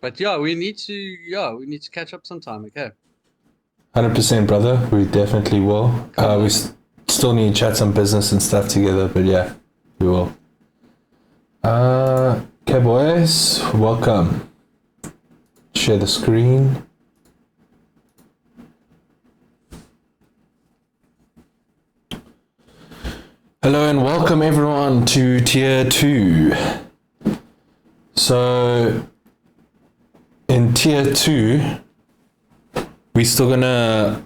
But yeah, we need to catch up sometime. Okay. 100%, brother. We definitely will. Cool, We man. still need to chat some business and stuff together, but yeah, we will. Okay, boys, welcome. Share the screen. Hello and welcome everyone to Tier 2. So, in Tier 2, we're still gonna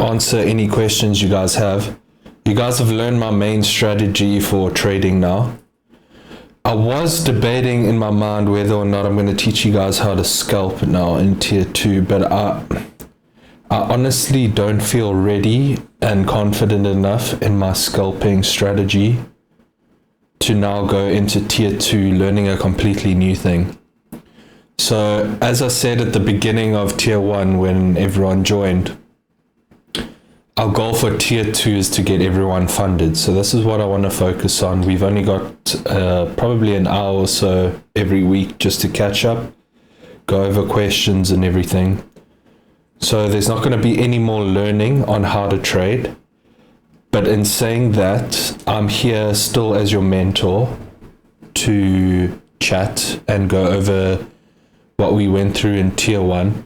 answer any questions you guys have. You guys have learned my main strategy for trading now. I was debating in my mind whether or not I'm going to teach you guys how to scalp now in Tier 2, but I honestly don't feel ready and confident enough in my scalping strategy to now go into Tier 2 learning a completely new thing. So, as I said at the beginning of Tier 1 when everyone joined, our goal for Tier 2 is to get everyone funded. So this is what I want to focus on. We've only got probably an hour or so every week just to catch up, go over questions and everything. So there's not going to be any more learning on how to trade. But in saying that, I'm here still as your mentor to chat and go over what we went through in Tier 1.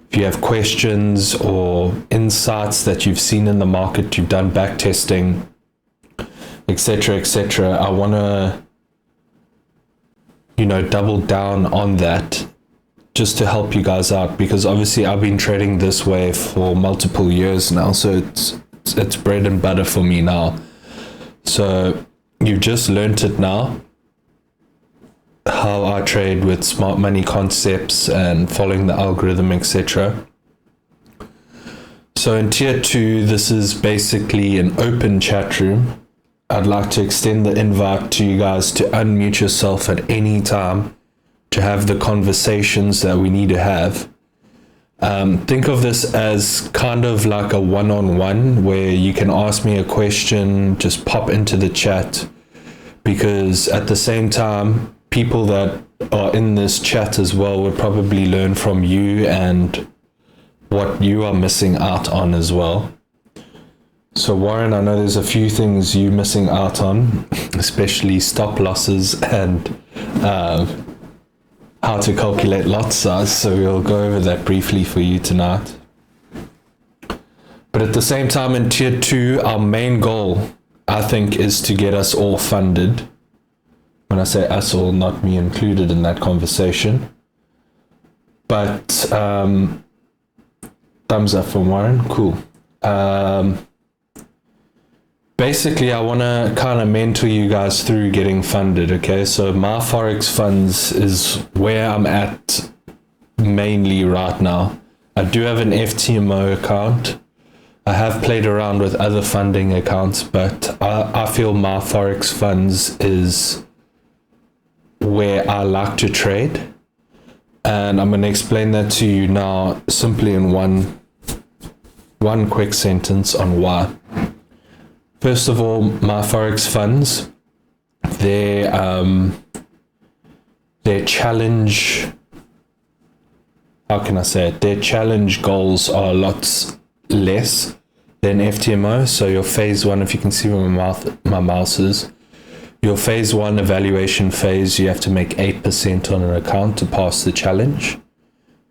If you have questions or insights that you've seen in the market, you've done back testing, etc., I want to, double down on that just to help you guys out, because obviously I've been trading this way for multiple years now, so it's bread and butter for me now. So you've just learnt it now, how I trade with smart money concepts and following the algorithm, etc. So in Tier 2, this is basically an open chat room. I'd like to extend the invite to you guys to unmute yourself at any time to have the conversations that we need to have. Think of this as kind of like a one-on-one where you can ask me a question, just pop into the chat, because at the same time, people that are in this chat as well would probably learn from you and what you are missing out on as well. So Warren, I know there's a few things you're missing out on, especially stop losses and how to calculate lot size, so we'll go over that briefly for you tonight. But at the same time, in Tier 2, our main goal, I think, is to get us all funded. When I say us all, not me included in that conversation. But thumbs up from Warren, cool. Basically, I want to kind of mentor you guys through getting funded, okay? So my Forex funds is where I'm at mainly right now. I do have an FTMO account. I have played around with other funding accounts, but I feel my Forex funds is where I like to trade. And I'm going to explain that to you now simply in one quick sentence on why. First of all, my Forex funds, their challenge, how can I say it? Their challenge goals are a lot less than FTMO. So your phase 1, if you can see where my mouse is, your phase 1 evaluation phase, you have to make 8% on an account to pass the challenge.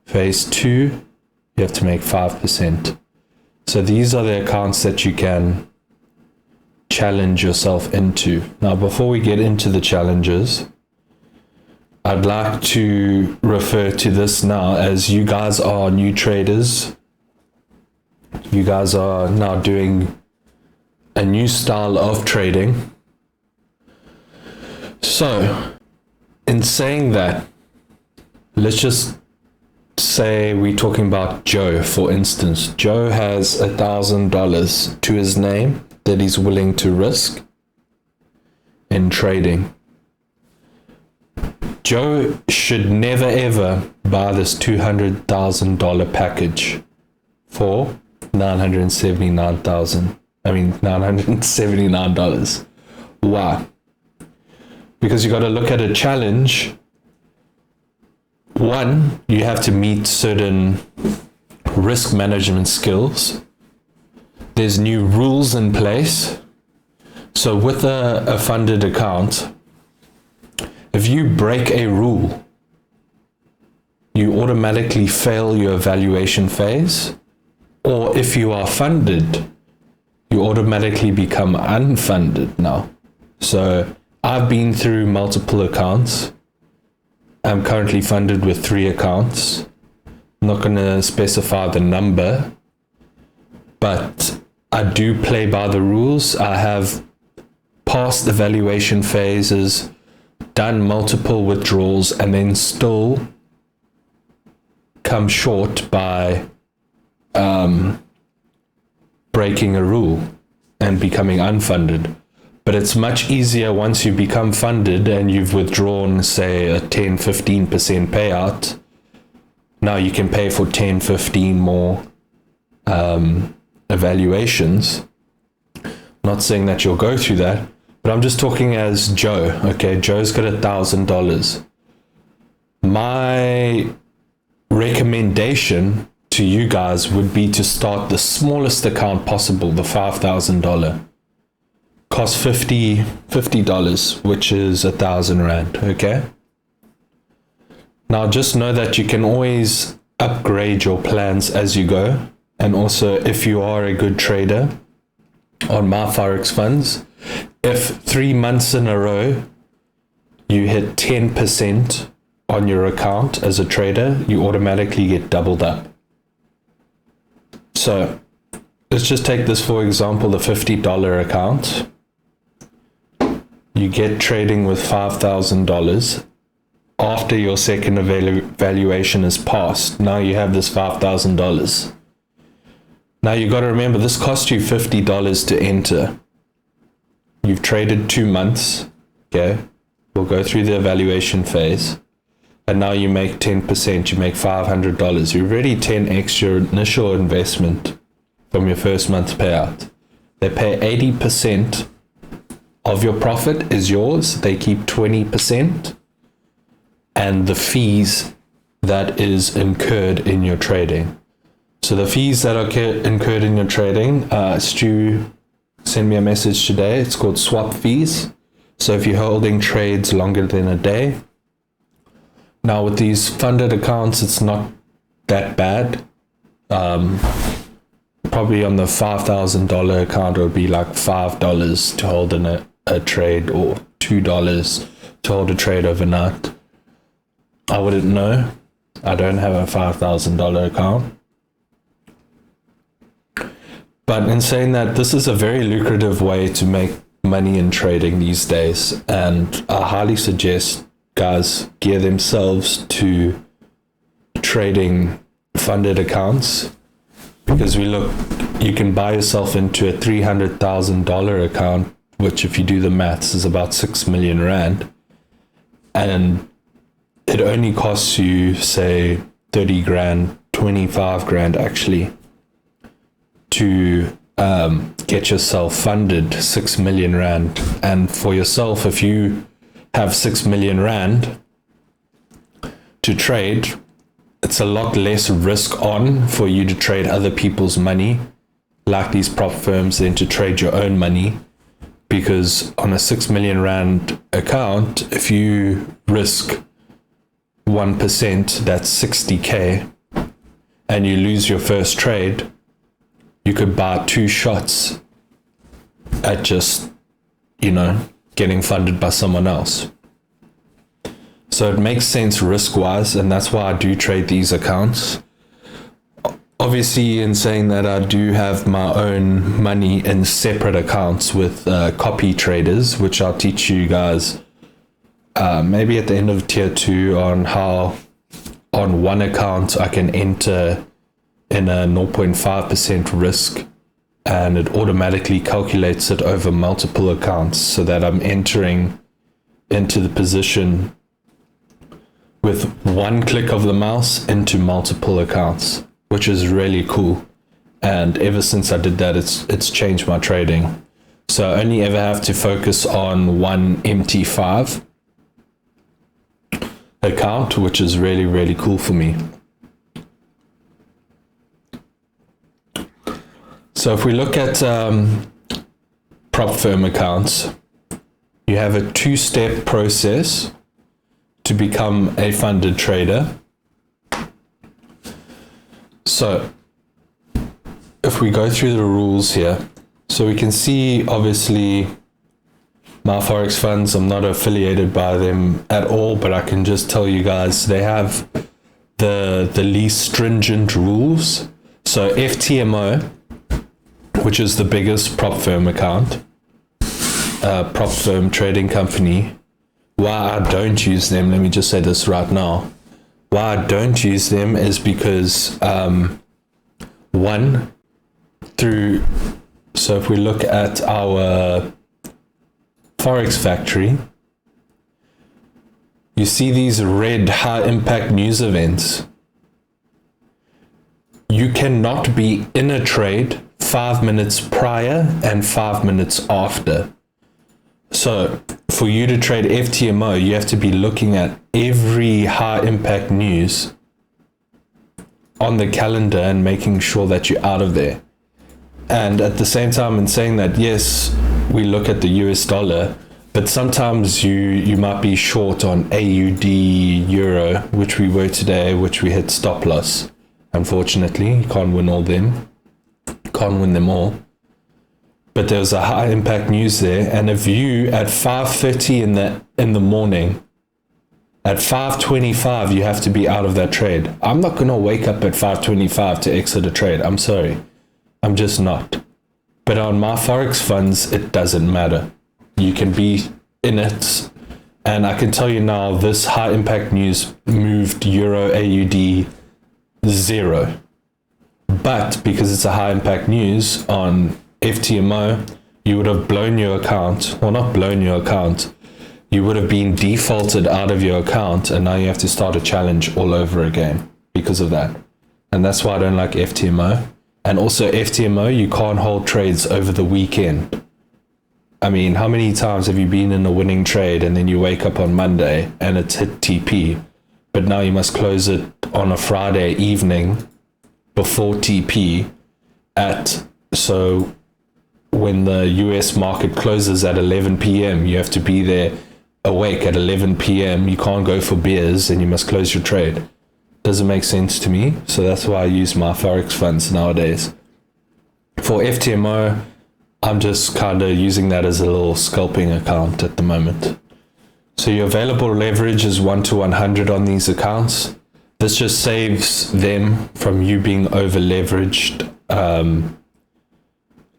Phase 2, you have to make 5%. So these are the accounts that you can challenge yourself into. Now, before we get into the challenges, I'd like to refer to this now as you guys are new traders. You guys are now doing a new style of trading. So, in saying that, let's just say we're talking about Joe, for instance. Joe has $1,000 to his name that he's willing to risk in trading. Joe should never ever buy this $200,000 package for $979. Why? Because you got to look at a challenge one, you have to meet certain risk management skills. There's new rules in place. So with a funded account, if you break a rule, you automatically fail your evaluation phase. Or if you are funded, you automatically become unfunded now. So I've been through multiple accounts. I'm currently funded with 3 accounts. I'm not going to specify the number, but I do play by the rules. I have passed evaluation phases, done multiple withdrawals, and then still come short by breaking a rule and becoming unfunded. But it's much easier once you become funded and you've withdrawn, say, a 10-15% payout. Now you can pay for 10-15 more evaluations. Not saying that you'll go through that, but I'm just talking as Joe. Okay, Joe's got $1,000. My recommendation to you guys would be to start the smallest account possible, the $5,000. Costs $50, which is 1,000 Rand. Okay. Now just know that you can always upgrade your plans as you go. And also, if you are a good trader on my Forex funds, if 3 months in a row you hit 10% on your account as a trader, you automatically get doubled up. So let's just take this for example, the $50 account. You get trading with $5,000. After your second evaluation is passed, now you have this $5,000. Now you got to remember, this cost you $50 to enter. You've traded 2 months. Okay, we'll go through the evaluation phase, and now you make 10%. You make $500. You already 10x your initial investment from your first month's payout. They pay 80% of your profit is yours. They keep 20%, and the fees that is incurred in your trading. So the fees that are incurred in your trading, Stu sent me a message today. It's called swap fees. So if you're holding trades longer than a day. Now with these funded accounts, it's not that bad. Probably on the $5,000 account, it would be like $5 to hold in a trade, or $2 to hold a trade overnight. I wouldn't know. I don't have a $5,000 account. But in saying that, this is a very lucrative way to make money in trading these days, and I highly suggest guys gear themselves to trading funded accounts, because you can buy yourself into a $300,000 account, which if you do the maths is about 6 million Rand, and it only costs you, say, 30 grand, 25 grand actually, to get yourself funded 6 million Rand. And for yourself, if you have 6 million Rand to trade, it's a lot less risk on for you to trade other people's money, like these prop firms, than to trade your own money. Because on a 6 million Rand account, if you risk 1%, that's 60k, and you lose your first trade, you could buy 2 shots at just, getting funded by someone else. So it makes sense risk-wise, and that's why I do trade these accounts. Obviously, in saying that, I do have my own money in separate accounts with copy traders, which I'll teach you guys maybe at the end of tier 2 on how on one account I can enter in a 0.5% risk, and it automatically calculates it over multiple accounts, so that I'm entering into the position with one click of the mouse into multiple accounts, which is really cool. And ever since I did that, it's changed my trading. So I only ever have to focus on one MT5. account, which is really, really cool for me. So if we look at prop firm accounts, you have a two-step process to become a funded trader. So if we go through the rules here, so we can see obviously my Forex funds, I'm not affiliated by them at all, but I can just tell you guys they have the least stringent rules. So FTMO, which is the biggest prop firm account, prop firm trading company. Why I don't use them, let me just say this right now. Why I don't use them is because one, so if we look at our Forex Factory, you see these red high impact news events. You cannot be in a trade 5 minutes prior and 5 minutes after. So for you to trade FTMO, you have to be looking at every high impact news on the calendar and making sure that you're out of there. And at the same time, in saying that, yes, we look at the US dollar, but sometimes you might be short on AUD, Euro, which we were today, which we hit stop loss. Unfortunately, you can't win all them. Can't win them all. But there was a high impact news there, and if you at 5:30 in the morning, at 5:25 you have to be out of that trade. I'm not gonna wake up at 5:25 to exit a trade. I'm sorry, I'm just not. But on my Forex funds, it doesn't matter. You can be in it, and I can tell you now, this high impact news moved Euro AUD 0. But because it's a high impact news on FTMO, you would have blown your account, well, not blown your account, you would have been defaulted out of your account, and now you have to start a challenge all over again because of that. And that's why I don't like FTMO. And also FTMO, you can't hold trades over the weekend. I mean, how many times have you been in a winning trade and then you wake up on Monday and it's hit TP, but now you must close it on a Friday evening before TP so when the US market closes at 11 p.m., you have to be there awake at 11 p.m. You can't go for beers and you must close your trade. Doesn't make sense to me. So that's why I use my Forex funds nowadays. For FTMO, I'm just kind of using that as a little scalping account at the moment. So your available leverage is 1 to 100 on these accounts. This just saves them from you being over leveraged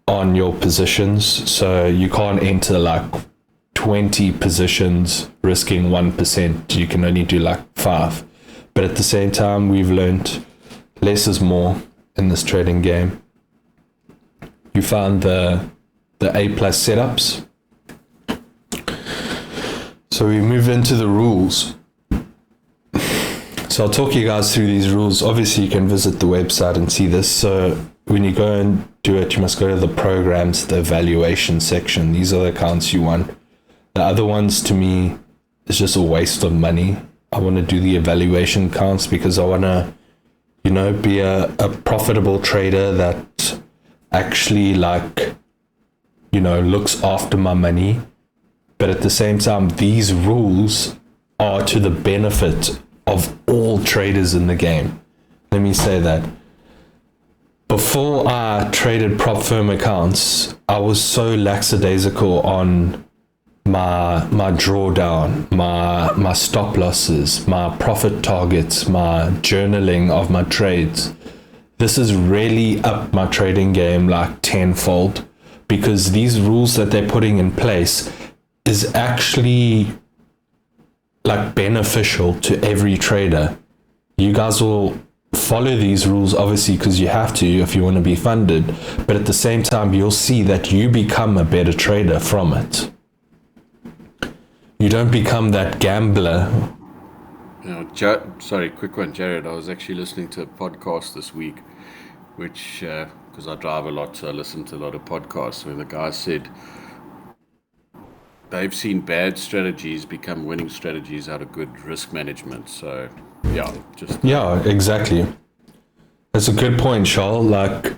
on your positions. So you can't enter like 20 positions risking 1%. You can only do like 5. But at the same time, we've learned less is more in this trading game. You found the A+ setups. So we move into the rules. So I'll talk you guys through these rules. Obviously, you can visit the website and see this. So when you go and do it, you must go to the programs, the evaluation section. These are the accounts you want. The other ones, to me, is just a waste of money. I want to do the evaluation accounts because I want to, be a profitable trader that actually looks after my money. But at the same time, these rules are to the benefit of all traders in the game. Let me say that. Before I traded prop firm accounts, I was so lackadaisical on my drawdown, my stop losses, my profit targets, my journaling of my trades. This has really upped my trading game like tenfold, because these rules that they're putting in place is actually like beneficial to every trader. You guys will follow these rules obviously because you have to if you want to be funded, but at the same time you'll see that you become a better trader from it. You don't become that gambler. Sorry, quick one, Jared. I was actually listening to a podcast this week, which, because I drive a lot, so I listen to a lot of podcasts, where the guy said, they've seen bad strategies become winning strategies out of good risk management. So, yeah, just Yeah, exactly. That's a good point, Charles. Like,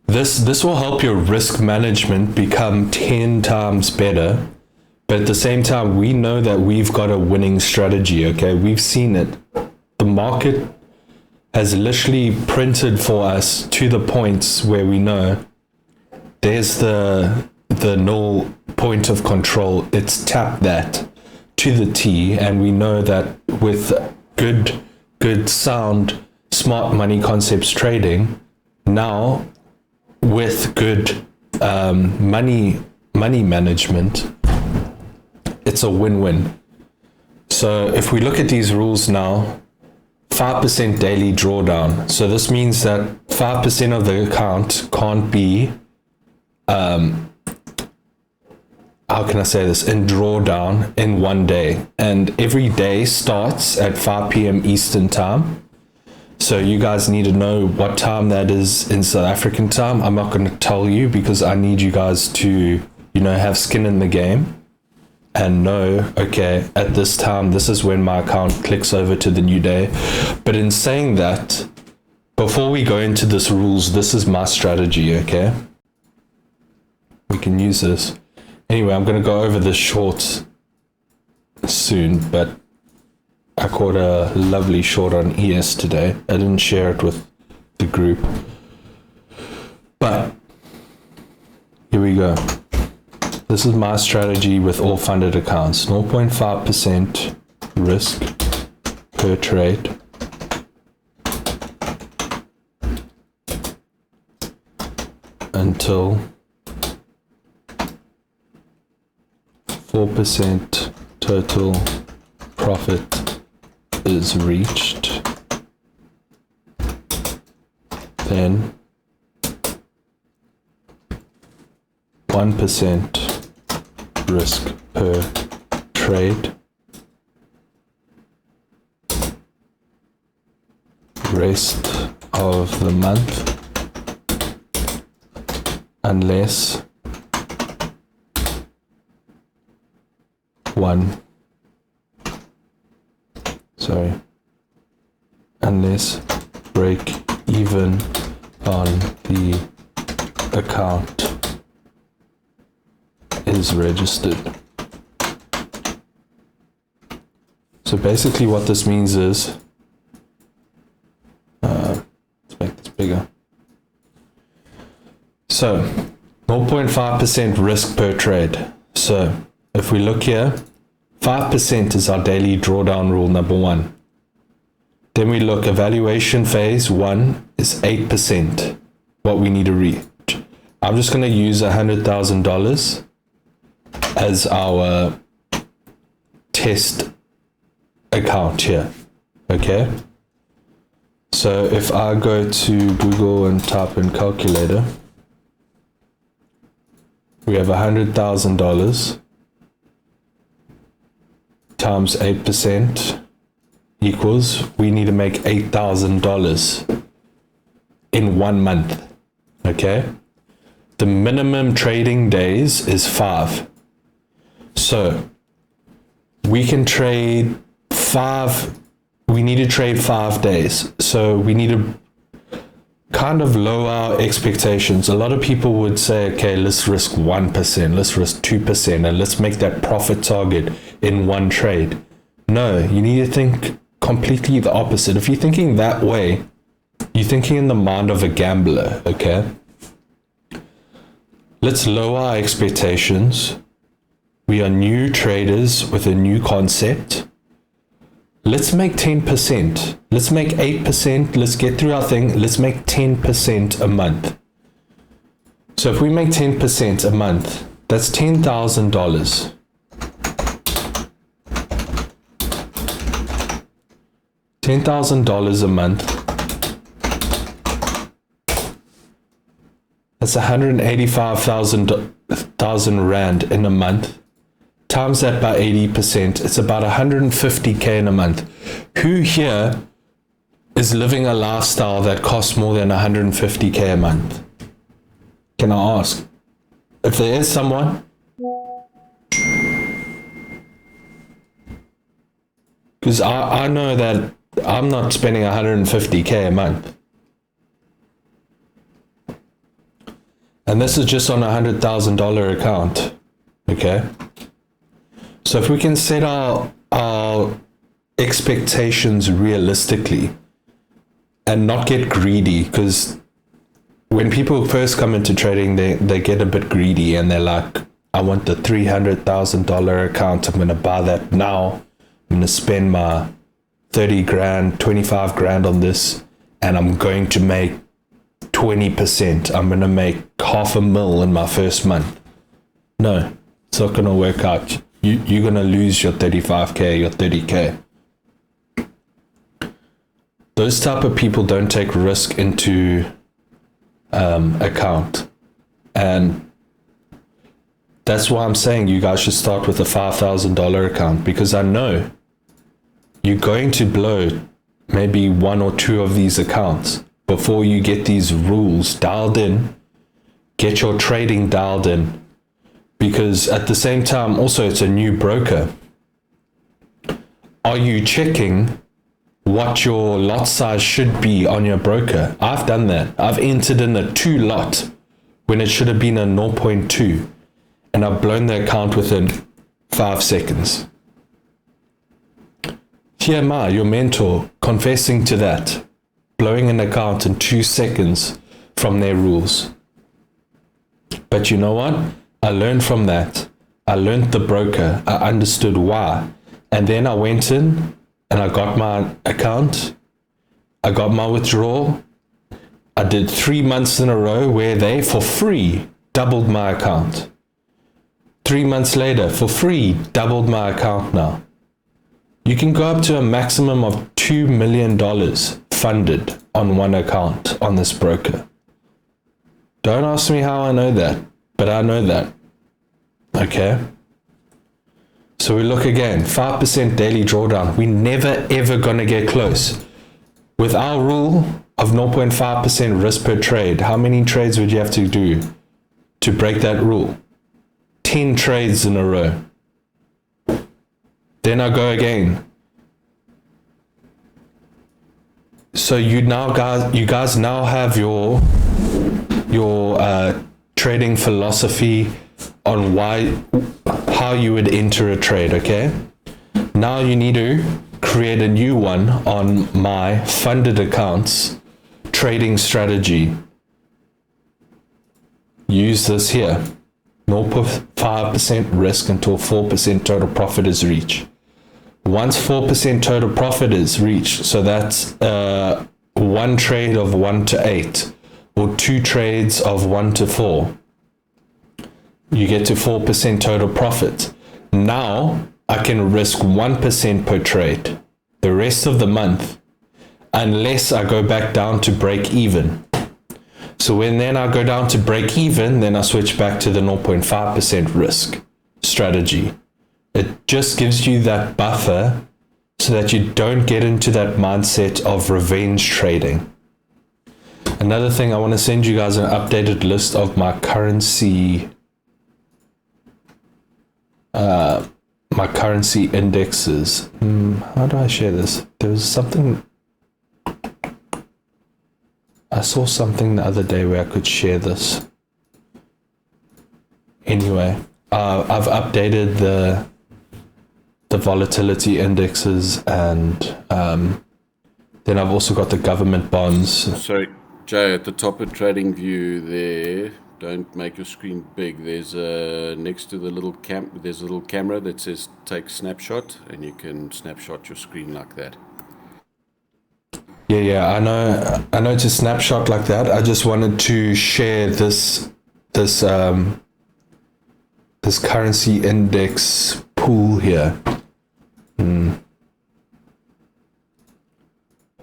this will help your risk management become 10 times better. But at the same time, we know that we've got a winning strategy, okay? We've seen it. The market has literally printed for us to the points where we know there's the null point of control. It's tapped that to the T, and we know that with good sound smart money concepts trading, now with good money management, it's a win-win. So if we look at these rules now, 5% daily drawdown. So this means that 5% of the account can't be, how can I say this, in drawdown in one day. And every day starts at 5 p.m. Eastern time. So you guys need to know what time that is in South African time. I'm not going to tell you because I need you guys to, have skin in the game and know, okay, at this time, this is when my account clicks over to the new day. But in saying that, before we go into this rules, this is my strategy, okay? We can use this. Anyway, I'm going to go over this short soon, but I caught a lovely short on ES today. I didn't share it with the group. But here we go. This is my strategy with all funded accounts. 0.5% risk per trade. Until 4% total profit is reached. Then 1% risk per trade. Rest of the month, unless unless break even on the account is registered. So basically what this means is, let's make this bigger. So 0.5% risk per trade. So if we look here, 5% is our daily drawdown rule number 1. Then we look, evaluation phase 1 is 8%, what we need to reach. I'm just going to use $100,000 as our test account here, okay? So if I go to Google and type in calculator, we have $100,000 times 8% equals, we need to make $8,000 in 1 month, okay? The minimum trading days is 5. So we can trade 5, we need to trade 5 days. So we need to kind of lower our expectations. A lot of people would say, okay, let's risk 1%, let's risk 2%, and let's make that profit target in one trade. No, you need to think completely the opposite. If you're thinking that way, you're thinking in the mind of a gambler, okay? Let's lower our expectations. We are new traders with a new concept. Let's make 10%. Let's make 8%. Let's get through our thing. Let's make 10% a month. So if we make 10% a month, that's $10,000. $10,000 a month. That's 185,000 rand in a month. Times that by 80%, it's about 150k in a month. Who here is living a lifestyle that costs more than 150k a month? Can I ask? If there is someone, Because I know that I'm not spending 150K a month. And this is just on a $100,000 account. Okay. So if we can set our expectations realistically and not get greedy, because when people first come into trading, they get a bit greedy and they're like, I want the $300,000 account. I'm going to buy that now. I'm going to spend my 30 grand, 25 grand on this, and I'm going to make 20%. I'm going to make $500,000 in my first month. No, it's not going to work out. You're going to lose your 35K, your 30K. Those type of people don't take risk into account. And that's why I'm saying you guys should start with a $5,000 account, because I know you're going to blow maybe one or two of these accounts before you get these rules dialed in, get your trading dialed in. Because at the same time, also, it's a new broker. Are you checking what your lot size should be on your broker? I've done that. I've entered in a 2 lot when it should have been a 0.2, and I've blown the account within 5 seconds. Here am I, your mentor, confessing to that, blowing an account in 2 seconds from their rules. But you know what? I learned from that. I learned the broker. I understood why. And then I went in and I got my account. I got my withdrawal. I did 3 months in a row where they, for free, doubled my account. 3 months later, for free, doubled my account now. You can go up to a maximum of $2 million funded on one account on this broker. Don't ask me how I know that, but I know that. Okay? So we look again, 5% daily drawdown. We're never ever going to get close. With our rule of 0.5% risk per trade, how many trades would you have to do to break that rule? 10 trades in a row. Then I go again. So you guys now have your trading philosophy on how you would enter a trade, okay? Now you need to create a new one on my funded accounts trading strategy. Use this here. 0.5% risk until 4% total profit is reached. Once 4% total profit is reached, so that's one trade of 1 to 8 or 2 trades of 1 to 4. You get to 4% total profit. Now I can risk 1% per trade the rest of the month, unless I go back down to break even. So when then I go down to break even, then I switch back to the 0.5% risk strategy. It just gives you that buffer so that you don't get into that mindset of revenge trading. Another thing, I want to send you guys an updated list of my currency indexes. How do I share this? There was something, I saw something the other day where I could share this. Anyway, I've updated the volatility indexes, and then I've also got the government bonds. Sorry, Jay, at the top of TradingView there, don't make your screen big. There's next to the little there's a little camera that says take snapshot, and you can snapshot your screen like that. Yeah, I know to snapshot like that. I just wanted to share this currency index pool here.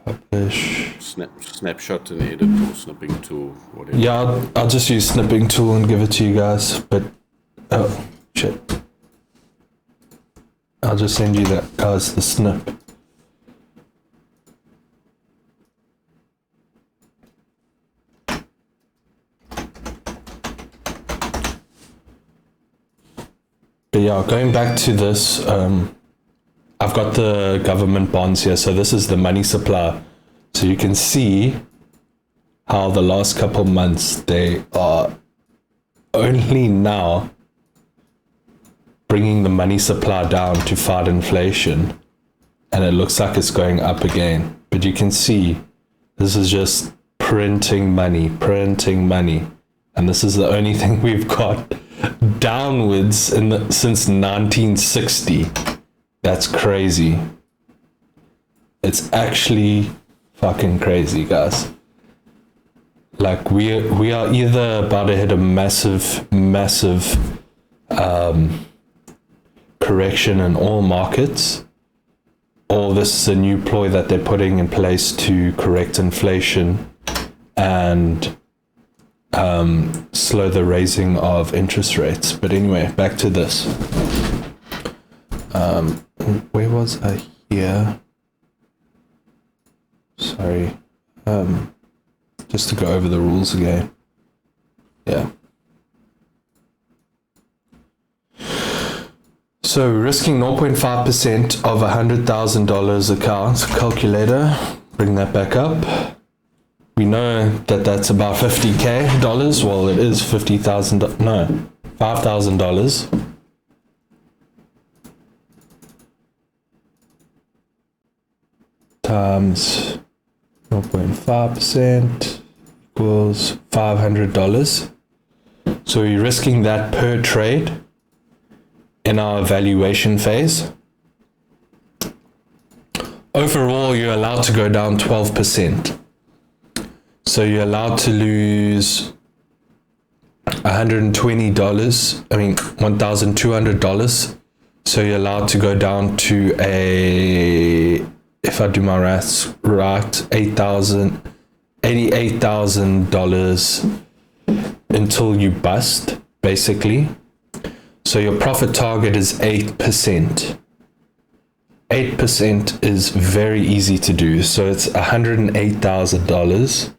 Publish. Snapshot and edit or snipping tool, whatever. Yeah, I'll just use snipping tool and give it to you guys. But oh shit, I'll just send you that, guys, the snip. But yeah, going back to this, I've I've got the government bonds here. So this is the money supply. So you can see how the last couple months, they are only now bringing the money supply down to fight inflation. And it looks like it's going up again. But you can see this is just printing money. And this is the only thing we've got downwards since 1960. That's crazy. It's actually fucking crazy, guys. Like we are either about to hit a massive correction in all markets, or this is a new ploy that they're putting in place to correct inflation and slow the raising of interest rates. But anyway, back to this. Where was I here? Sorry. Just to go over the rules again. Yeah. So risking 0.5% of $100,000 account. Calculator, bring that back up. We know that that's about $50,000. Well, it is $50,000. No, $5,000. Times 0.5% equals $500. So we're risking that per trade in our evaluation phase. Overall, you're allowed to go down 12%. So you're allowed to lose $1,200. So you're allowed to go down to if I do my maths right, $88,000 until you bust, basically. So your profit target is 8%. 8% is very easy to do. So it's $108,000.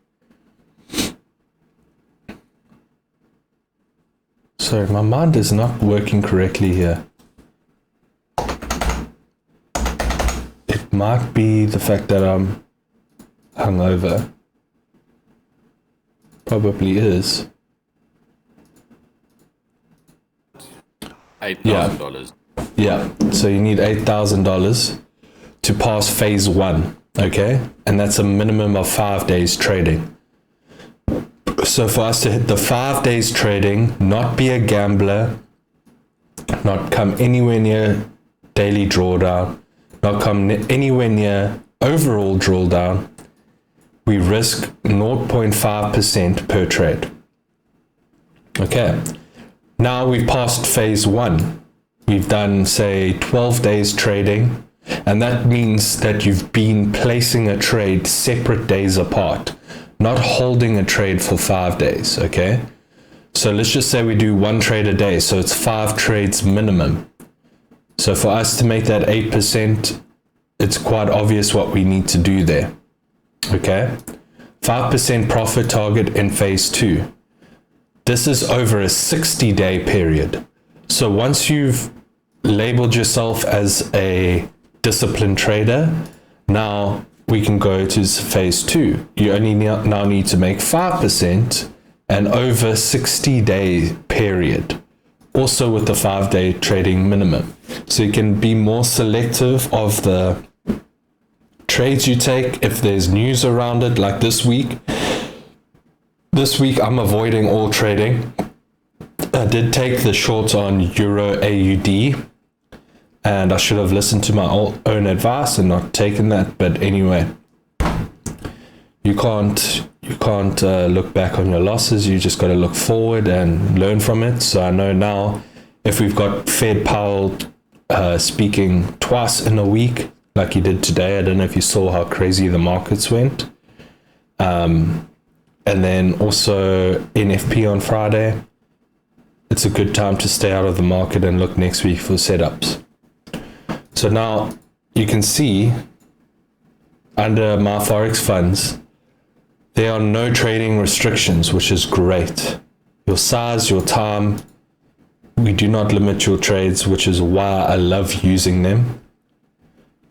Sorry, my mind is not working correctly here. It might be the fact that I'm hungover. Probably is. $8,000. Yeah, so you need $8,000 to pass phase 1, okay? And that's a minimum of 5 days trading. So for us to hit the 5 days trading, not be a gambler, not come anywhere near daily drawdown, not come anywhere near overall drawdown, we risk 0.5% per trade. Okay, now we've passed phase 1. We've done, say, 12 days trading, and that means that you've been placing a trade separate days apart, not holding a trade for 5 days, okay? So let's just say we do 1 trade a day, so it's 5 trades minimum. So for us to make that 8%, it's quite obvious what we need to do there, okay? 5% profit target in phase 2. This is over a 60-day period. So once you've labeled yourself as a disciplined trader, now we can go to phase 2. You only now need to make 5% and over 60-day period, also with the 5-day trading minimum. So you can be more selective of the trades you take if there's news around it, like this week. This week I'm avoiding all trading. I did take the short on Euro AUD, and I should have listened to my own advice and not taken that. But anyway, you can't look back on your losses. You just got to look forward and learn from it. So I know now, if we've got Fed Powell speaking twice in a week, like he did today, I don't know if you saw how crazy the markets went. And then also NFP on Friday. It's a good time to stay out of the market and look next week for setups. So now you can see under my Forex funds, there are no trading restrictions, which is great. Your size, your time, we do not limit your trades, which is why I love using them.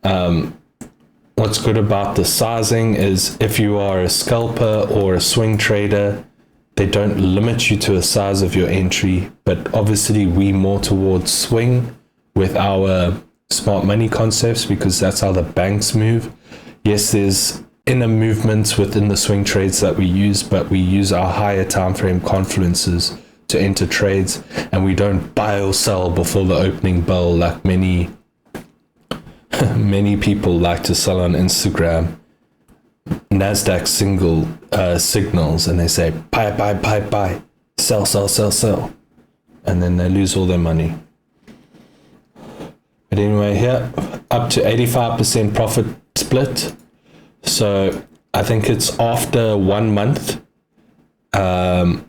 What's good about the sizing is if you are a scalper or a swing trader, they don't limit you to a size of your entry, but obviously we more towards swing with our smart money concepts because that's how the banks move. Yes, there's inner movements within the swing trades that we use, but we use our higher time frame confluences to enter trades, and we don't buy or sell before the opening bell like many people like to sell on Instagram. NASDAQ signals, and they say buy, sell, and then they lose all their money. But anyway, here up to 85% profit split. So I think it's after 1 month of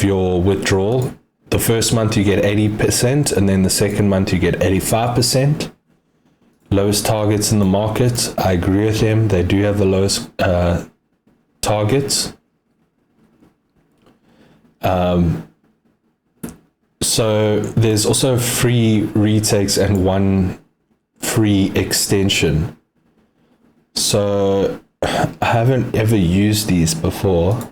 your withdrawal. The first month you get 80%, and then the second month you get 85%. Lowest targets in the market, I agree with them. They do have the lowest targets. So there's also free retakes and one free extension. So I haven't ever used these before.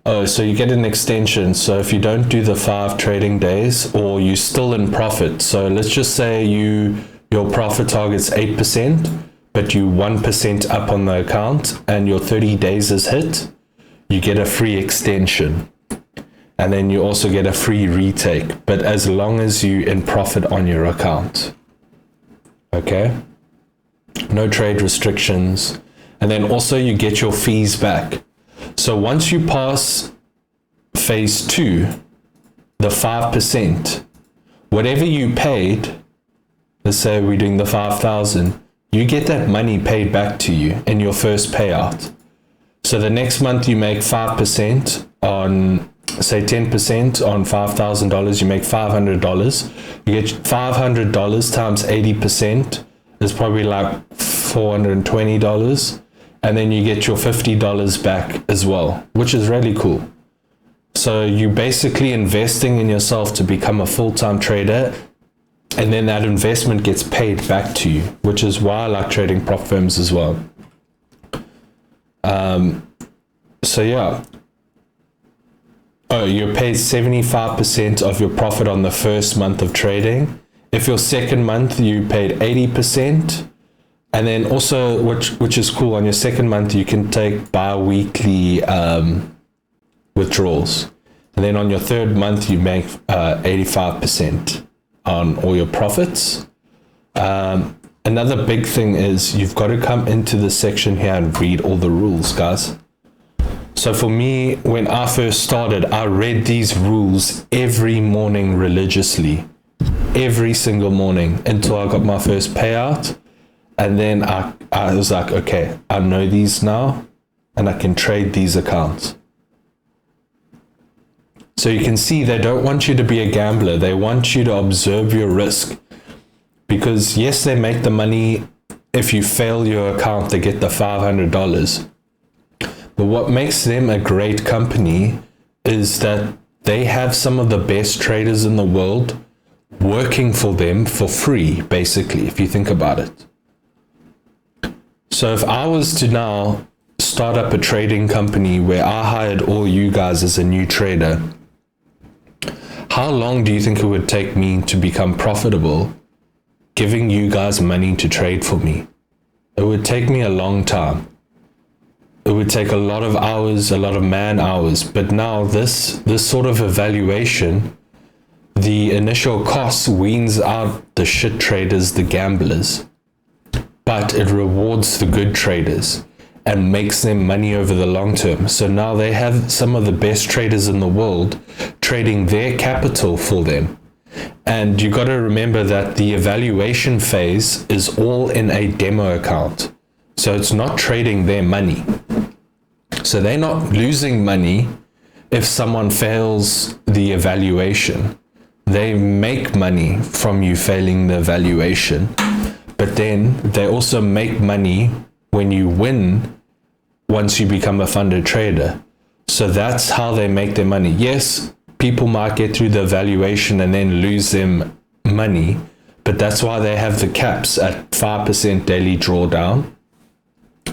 Oh, so you get an extension. So if you don't do the 5 trading days, or you're still in profit. So let's just say your profit target's 8%, but you 1% up on the account and your 30 days is hit, you get a free extension. And then you also get a free retake, but as long as you in profit on your account. Okay? No trade restrictions. And then also you get your fees back. So once you pass phase 2, the 5%, whatever you paid, let's say we're doing the 5,000, you get that money paid back to you in your first payout. So the next month you make 5% on, say 10% on $5,000, you make $500. You get $500 times 80% is probably like $420. And then you get your $50 back as well, which is really cool. So you're basically investing in yourself to become a full-time trader, and then that investment gets paid back to you, which is why I like trading prop firms as well. So yeah. Oh, you're paid 75% of your profit on the first month of trading. If your second month you paid 80%, and then also, which is cool, on your second month, you can take bi-weekly withdrawals. And then on your third month, you make 85% on all your profits. Another big thing is you've got to come into the section here and read all the rules, guys. So for me, when I first started, I read these rules every morning religiously. Every single morning until I got my first payout. And then I was like, okay, I know these now and I can trade these accounts. So you can see they don't want you to be a gambler. They want you to observe your risk. Because yes, they make the money. If you fail your account, they get the $500. But what makes them a great company is that they have some of the best traders in the world working for them for free, basically, if you think about it. So if I was to now start up a trading company where I hired all you guys as a new trader, how long do you think it would take me to become profitable giving you guys money to trade for me? It would take me a long time. It would take a lot of hours, a lot of man hours. But now this sort of evaluation, the initial cost weans out the shit traders, the gamblers. But it rewards the good traders and makes them money over the long term. So now they have some of the best traders in the world trading their capital for them. And you got to remember that the evaluation phase is all in a demo account. So it's not trading their money. So they're not losing money if someone fails the evaluation. They make money from you failing the evaluation. But then they also make money when you win once you become a funded trader. So that's how they make their money. Yes, people might get through the evaluation and then lose them money, but that's why they have the caps at 5% daily drawdown.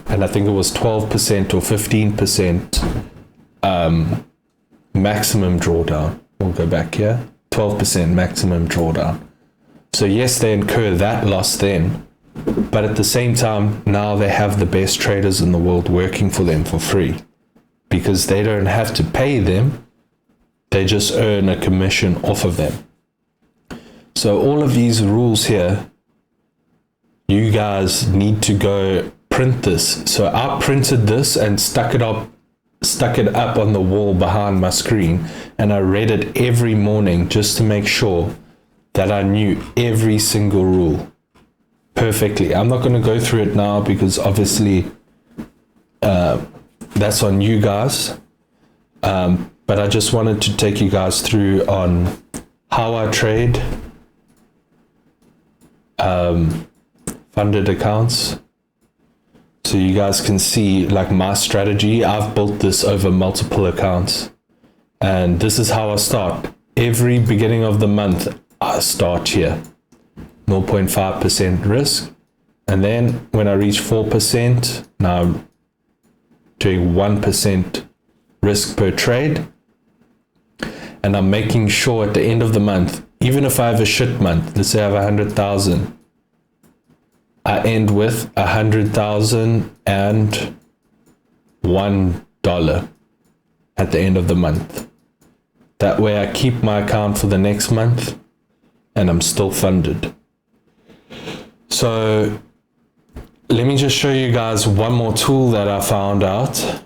And I think it was 12% or 15% maximum drawdown. We'll go back here. 12% maximum drawdown. So yes, they incur that loss then, but at the same time, now they have the best traders in the world working for them for free, because they don't have to pay them. They just earn a commission off of them. So all of these rules here, you guys need to go print this. So I printed this and stuck it up on the wall behind my screen, and I read it every morning just to make sure that I knew every single rule perfectly. I'm not going to go through it now because obviously that's on you guys. But I just wanted to take you guys through on how I trade, funded accounts. So you guys can see like my strategy. I've built this over multiple accounts, and this is how I start. Every beginning of the month, I start here, 0.5% risk. And then when I reach 4%, now I'm doing 1% risk per trade. And I'm making sure at the end of the month, even if I have a shit month, let's say I have 100,000, I end with $101 at the end of the month. That way I keep my account for the next month and I'm still funded. So let me just show you guys one more tool that I found out.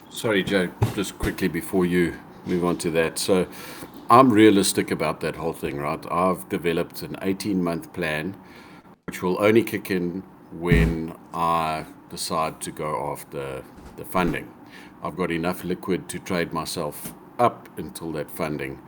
Sorry, Joe, just quickly before you move on to that. So I'm realistic about that whole thing, right? I've developed an 18-month plan, which will only kick in when I decide to go after the funding. I've got enough liquid to trade myself up until that funding.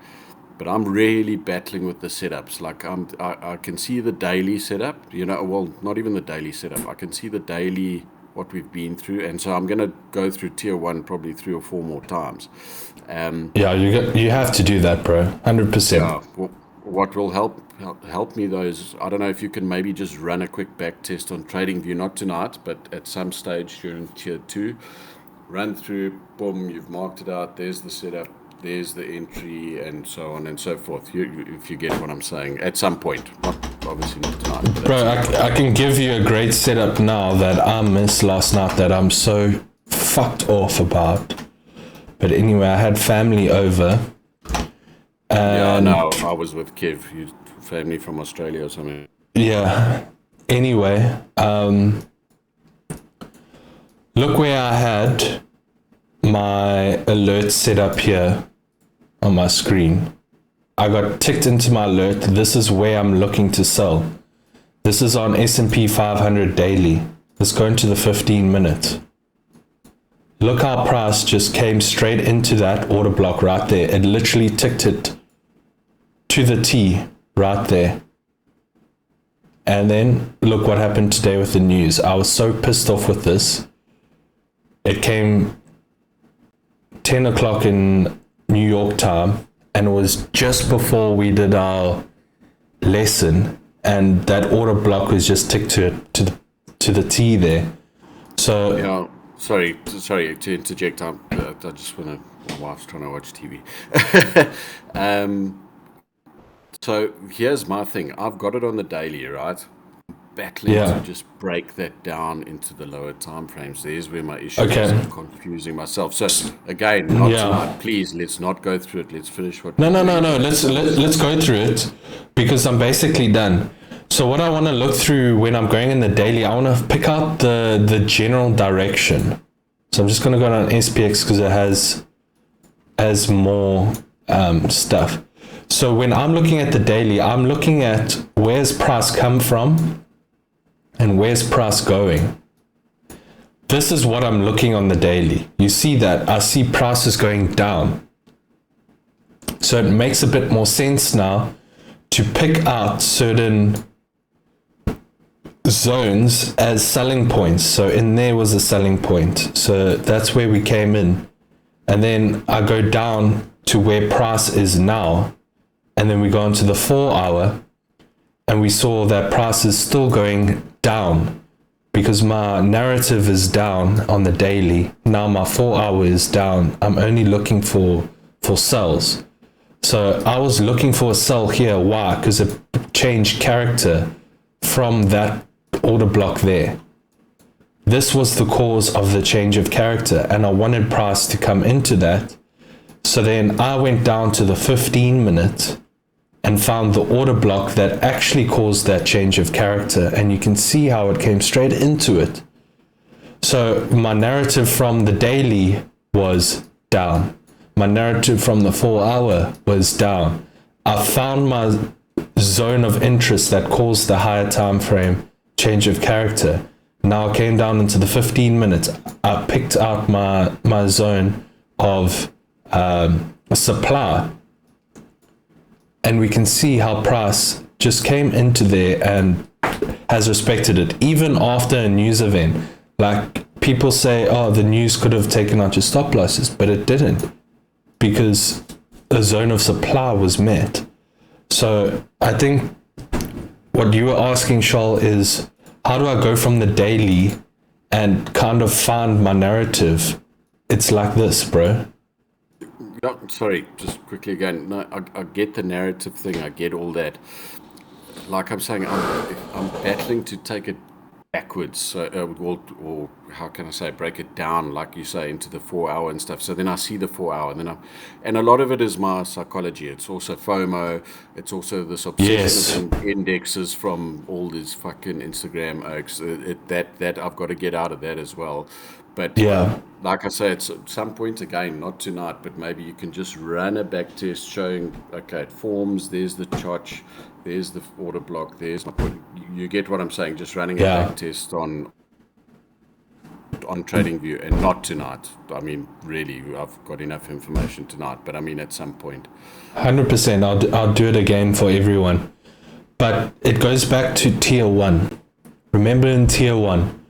But I'm really battling with the setups. Like I can see the daily setup, well, not even the daily setup. I can see the daily, what we've been through. And so I'm going to go through tier 1 probably 3 or 4 more times. You have to do that, bro. 100%. Yeah, what will help me though is, I don't know if you can maybe just run a quick back test on TradingView, not tonight, but at some stage during tier 2, run through, boom, you've marked it out, there's the setup, there's the entry, and so on and so forth. If you get what I'm saying, at some point, obviously not tonight. Bro, I can give you a great setup now that I missed last night that I'm so fucked off about. But anyway, I had family over. Yeah, no, I was with Kev, family from Australia or something. Yeah. Anyway, look where I had my alert set up here on my screen. I got ticked into my alert. This is where I'm looking to sell. This is on S&P 500 daily. Let's go into the 15 minute. Look how price just came straight into that order block right there. It literally ticked it to the T right there. And then look what happened today with the news. I was so pissed off with this. It came 10 o'clock in New York time, and it was just before we did our lesson, and that order block was just ticked to the T there. So yeah, sorry to interject. I just want to. My wife's trying to watch TV. So here's my thing. I've got it on the daily, right? Battling to just break that down into the lower time frames. There's where my issue is. I'm confusing myself. So again, not tonight. Please, let's not go through it. Let's finish what. No. Let's go through it because I'm basically done. So what I want to look through when I'm going in the daily, I want to pick out the general direction. So I'm just going to go on SPX because it has more stuff. So when I'm looking at the daily, I'm looking at where's price come from and where's price going. This is what I'm looking on the daily. You see that I see prices going down. So it makes a bit more sense now to pick out certain zones as selling points. So in there was a selling point. So that's where we came in. And then I go down to where price is now. and then we go into the 4 hour, and we saw that price is still going down because my narrative is down on the daily. Now my 4 hour is down. I'm only looking for sells. So I was looking for a sell here. Why? Because it changed character from that order block there. This was the cause of the change of character, and I wanted price to come into that. So then I went down to the 15 minute and found the order block that actually caused that change of character, and you can see how it came straight into it. So my narrative from the daily was down. My narrative from the 4 hour was down. I found my zone of interest that caused the higher time frame change of character. Now I came down into the 15 minutes. I picked out my zone of supply, and we can see how price just came into there and has respected it even after a news event. Like, people say, oh, the news could have taken out your stop losses, but it didn't, because a zone of supply was met. So I think what you were asking, Charles, is how do I go from the daily and kind of find my narrative? It's like this, bro. No, sorry, just quickly again. No, I get the narrative thing. I get all that. Like I'm saying, I'm battling to take it backwards. So, or how can I say, break it down, like you say, into the 4 hour and stuff. So then I see the 4 hour, and a lot of it is my psychology. It's also FOMO. It's also this obsession with indexes from all these fucking Instagram oaks. That I've got to get out of that as well. But like I say, it's at some point, again, not tonight, but maybe you can just run a back test showing, okay, it forms, there's the chotch, there's the order block, there's my point. You get what I'm saying, just running a back test on TradingView, and not tonight. I mean, really, I've got enough information tonight, but I mean, at some point. 100%, I'll do it again for everyone. But it goes back to tier 1. Remember, in tier 1,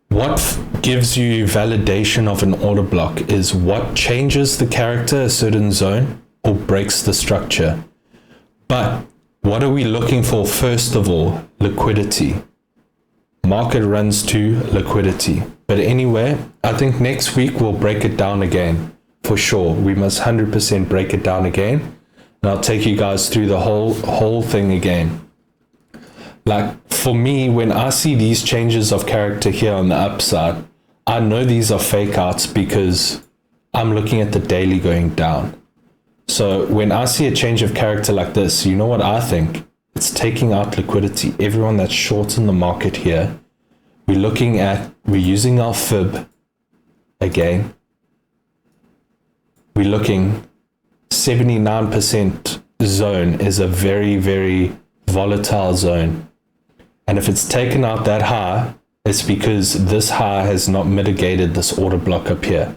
what gives you validation of an order block is what changes the character a certain zone or breaks the structure. But what are we looking for first of all? Liquidity. Market runs to liquidity. But anyway, I think next week we'll break it down again. For sure. We must 100% break it down again. And I'll take you guys through the whole thing again. Like, for me, when I see these changes of character here on the upside, I know these are fake outs because I'm looking at the daily going down. So when I see a change of character like this, you know what I think? It's taking out liquidity. Everyone that's short in the market here, we're using our fib again. We're looking 79% zone is a very, very volatile zone. And if it's taken out that high, it's because this high has not mitigated this order block up here.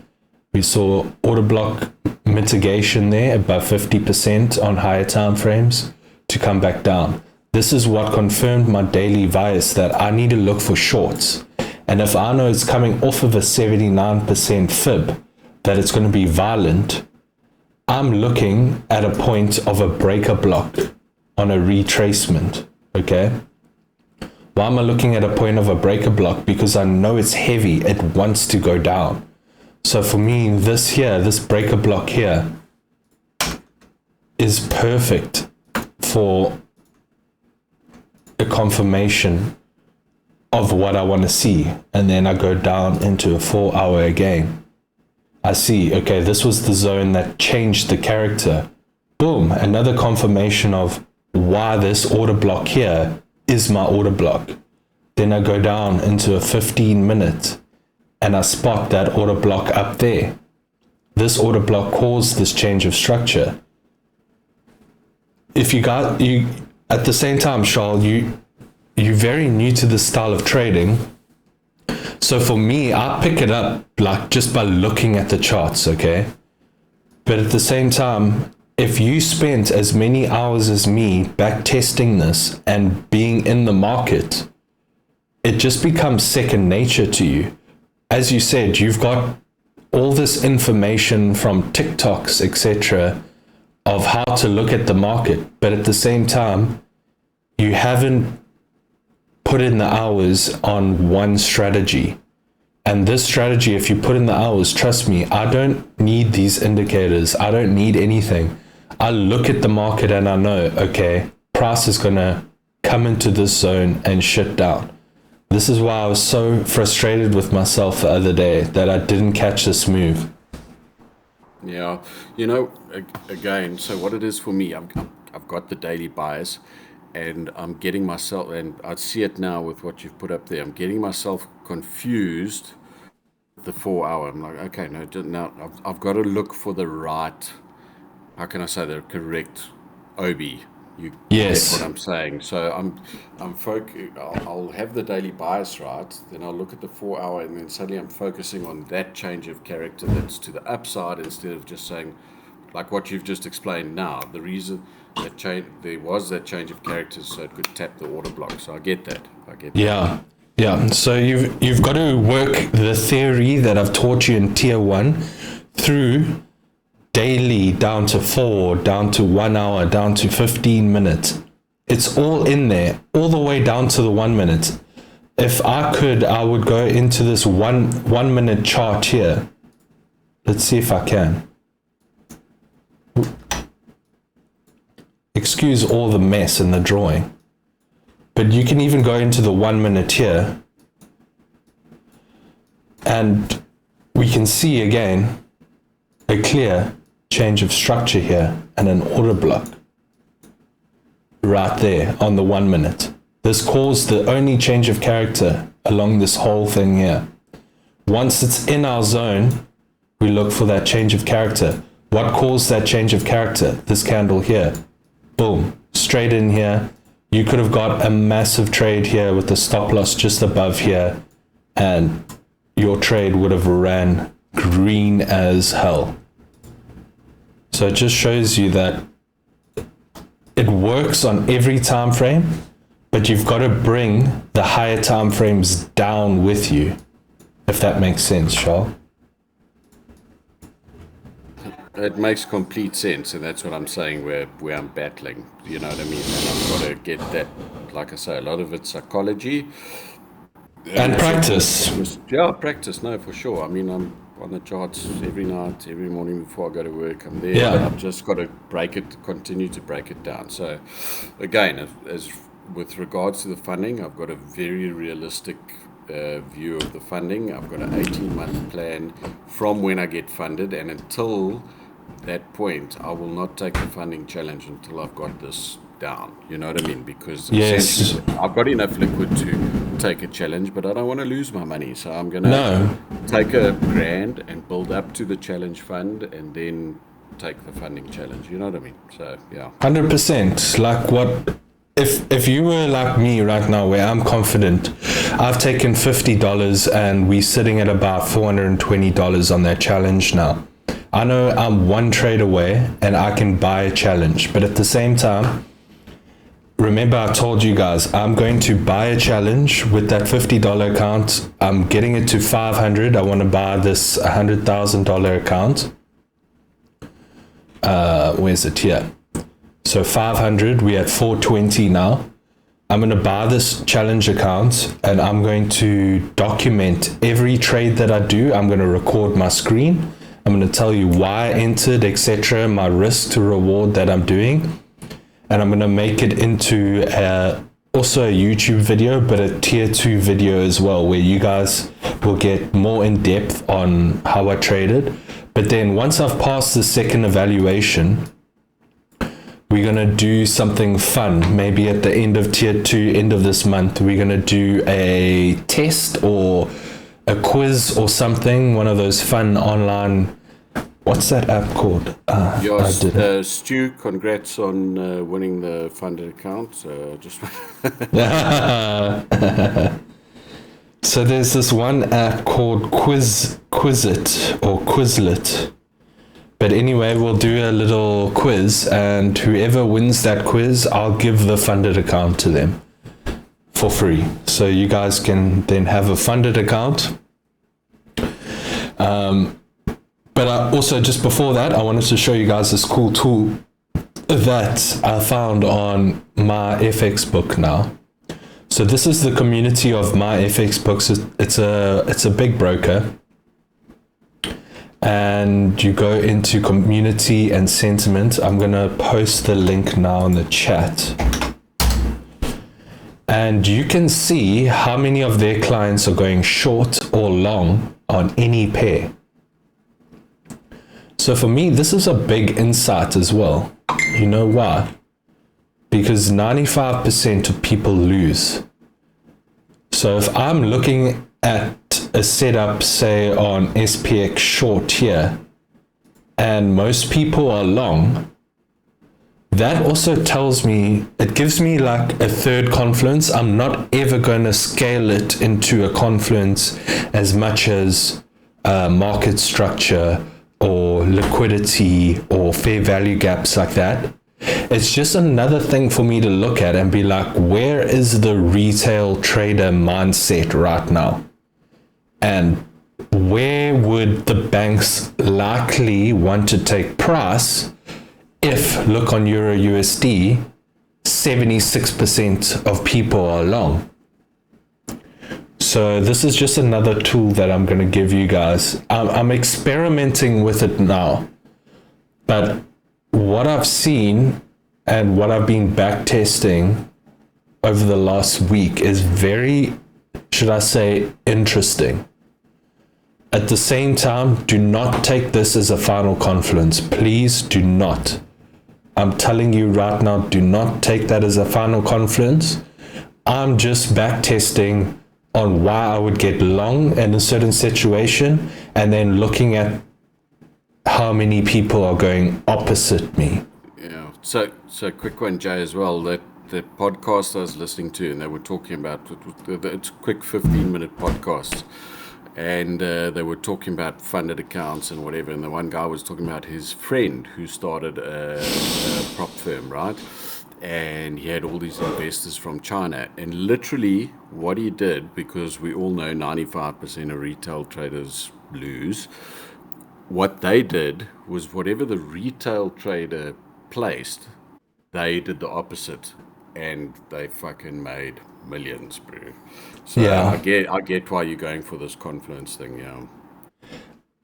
We saw order block mitigation there above 50% on higher time frames to come back down. This is what confirmed my daily bias that I need to look for shorts. And if I know it's coming off of a 79% fib, that it's going to be violent, I'm looking at a point of a breaker block on a retracement, okay? Why am I looking at a point of a breaker block? Because I know it's heavy. It wants to go down. So for me, this breaker block here is perfect for a confirmation of what I want to see. And then I go down into a 4 hour again. I see, okay, this was the zone that changed the character. Boom, another confirmation of why this order block here is my order block. Then I go down into a 15 minute and I spot that order block up there. This order block caused this change of structure. If you at the same time, Charles, you're very new to this style of trading. So for me, I pick it up like just by looking at the charts, okay? But at the same time, if you spent as many hours as me back testing this and being in the market, it just becomes second nature to you. As you said, you've got all this information from TikToks, etc., of how to look at the market, but at the same time, you haven't put in the hours on one strategy. And this strategy, if you put in the hours, trust me, I don't need these indicators. I don't need anything. I look at the market and I know, okay, price is going to come into this zone and shut down. This is why I was so frustrated with myself the other day that I didn't catch this move. Yeah, again, so what it is for me, I've got the daily bias, and I'm getting myself, and I see it now with what you've put up there, I'm getting myself confused with the 4 hour. I'm like, okay, no, now I've got to look for the right, how can I say, the correct OB. You Yes. get what I'm saying. So I'll have the daily bias right, then I'll look at the 4 hour, and then suddenly I'm focusing on that change of character that's to the upside instead of just saying, like what you've just explained now, the reason that there was that change of character so it could tap the order block. So I get that. Yeah. Yeah. So you've got to work the theory that I've taught you in tier 1 through daily, down to 4, down to 1 hour, down to 15 minutes. It's all in there, all the way down to the 1 minute. If I could, I would go into this one minute chart here. Let's see if I can. Excuse all the mess in the drawing. But you can even go into the 1 minute here. And we can see again a clear change of structure here and an order block right there on the 1 minute. This caused the only change of character along this whole thing here. Once it's in our zone, we look for that change of character. What caused that change of character? This candle here. Boom, straight in here. You could have got a massive trade here with the stop loss just above here, and your trade would have ran green as hell. So it just shows you that it works on every time frame, but you've got to bring the higher time frames down with you, if that makes sense, Charles. It makes complete sense, and that's what I'm saying where I'm battling. You know what I mean? And I've got to get that, like I say, a lot of it's psychology. And practice. Yeah, practice, no, for sure. I mean, I'm on the charts every night, every morning before I go to work. I'm there. Yeah. I've just got to continue to break it down. So, again, as with regards to the funding, I've got a very realistic view of the funding. I've got an 18-month plan from when I get funded, and until that point, I will not take the funding challenge until I've got this down. You know what I mean? Because Yes. essentially I've got enough liquid to take a challenge, but I don't want to lose my money. So I'm going to take $1,000 and build up to the challenge fund, and then take the funding challenge. You know what I mean? So, yeah. 100%. Like what, if you were like me right now, where I'm confident, I've taken $50 and we're sitting at about $420 on that challenge now. I know I'm one trade away and I can buy a challenge, but at the same time, remember I told you guys, I'm going to buy a challenge with that $50 account. I'm getting it to 500. I want to buy this $100,000 account. Where's it here? So 500, we're at 420 now. I'm going to buy this challenge account and I'm going to document every trade that I do. I'm going to record my screen. I'm going to tell you why I entered, etc., my risk to reward that I'm doing. And I'm going to make it into also a YouTube video, but a tier 2 video as well, where you guys will get more in depth on how I traded. But then once I've passed the second evaluation, we're going to do something fun. Maybe at the end of tier 2, end of this month, we're going to do a test or a quiz or something, one of those fun online. What's that app called? Stu, congrats on winning the funded account. Just So there's this one app called Quizit or Quizlet. But anyway, we'll do a little quiz, and whoever wins that quiz, I'll give the funded account to them for free. So you guys can then have a funded account. But also, just before that, I wanted to show you guys this cool tool that I found on my FX book now. So this is the community of my FX books. It's a big broker. And you go into community and sentiment. I'm going to post the link now in the chat. And you can see how many of their clients are going short or long on any pair. So for me, this is a big insight as well. You know why? Because 95% of people lose. So if I'm looking at a setup, say on SPX short here, and most people are long, that also tells me, it gives me like a third confluence. I'm not ever going to scale it into a confluence as much as market structure or liquidity or fair value gaps like that. It's just another thing for me to look at and be like, where is the retail trader mindset right now? And where would the banks likely want to take price if, look on Euro USD, 76% of people are long? So this is just another tool that I'm going to give you guys. I'm experimenting with it now. But what I've seen and what I've been back testing over the last week is very, should I say, interesting. At the same time, do not take this as a final confluence. Please do not. I'm telling you right now, do not take that as a final confluence. I'm just back testing on why I would get long in a certain situation and then looking at how many people are going opposite me. Yeah. So quick one, Jay, as well. That podcast I was listening to, and they were talking about it's quick 15-minute podcasts, and they were talking about funded accounts and whatever. And the one guy was talking about his friend who started a prop firm, right? And he had all these investors from China. And literally what he did, because we all know 95% of retail traders lose, what they did was whatever the retail trader placed, they did the opposite, and they fucking made millions, bro. So Yeah. I get why you're going for this confluence thing, yeah.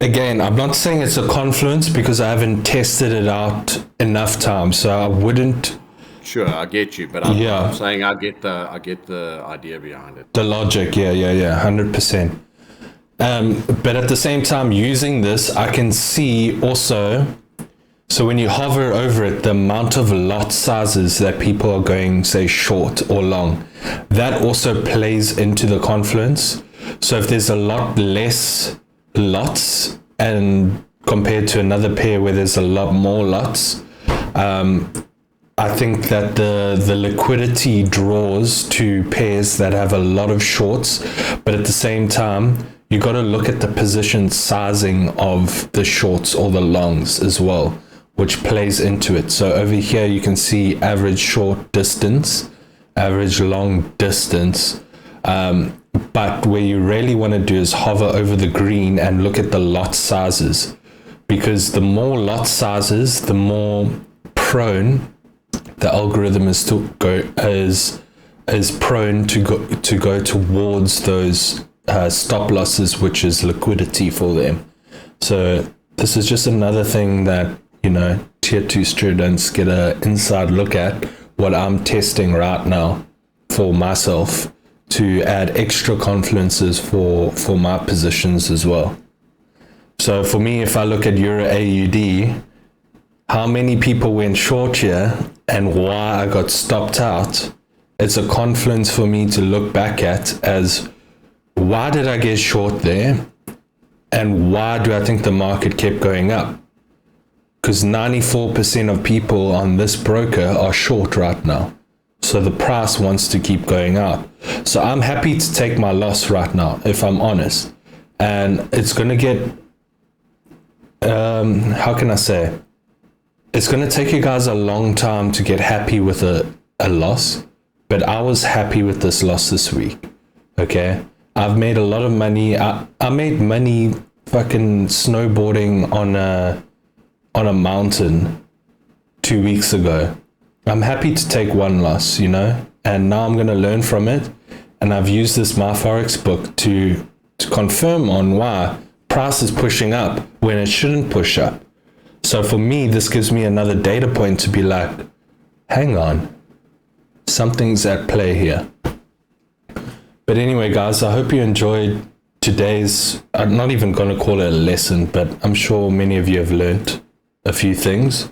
Again, I'm not saying it's a confluence because I haven't tested it out enough times, so I wouldn't. Sure, I get you, but I'm saying I get the idea behind it. The logic, yeah, 100%. But at the same time, using this, I can see also, so when you hover over it, the amount of lot sizes that people are going, say, short or long, that also plays into the confluence. So if there's a lot less lots and compared to another pair where there's a lot more lots, I think that the liquidity draws to pairs that have a lot of shorts, but at the same time, you got to look at the position sizing of the shorts or the longs as well, which plays into it. So over here, you can see average short distance, average long distance. But where you really want to do is hover over the green and look at the lot sizes, because the more lot sizes, the more prone the algorithm is prone to go towards those stop losses, which is liquidity for them. So this is just another thing that, you know, tier 2 students get an inside look at what I'm testing right now for myself to add extra confluences for my positions as well. So for me, if I look at Euro AUD, how many people went short here and why I got stopped out, it's a confluence for me to look back at as, why did I get short there? And why do I think the market kept going up? Because 94% of people on this broker are short right now. So the price wants to keep going up. So I'm happy to take my loss right now, if I'm honest. And it's going to get, how can I say? It's going to take you guys a long time to get happy with a loss. But I was happy with this loss this week. Okay? I've made a lot of money. I made money fucking snowboarding on a mountain 2 weeks ago. I'm happy to take one loss, you know, and now I'm going to learn from it. And I've used this MyForex book to confirm on why price is pushing up when it shouldn't push up. So for me, this gives me another data point to be like, hang on, something's at play here. But anyway, guys, I hope you enjoyed today's, I'm not even going to call it a lesson, but I'm sure many of you have learned a few things.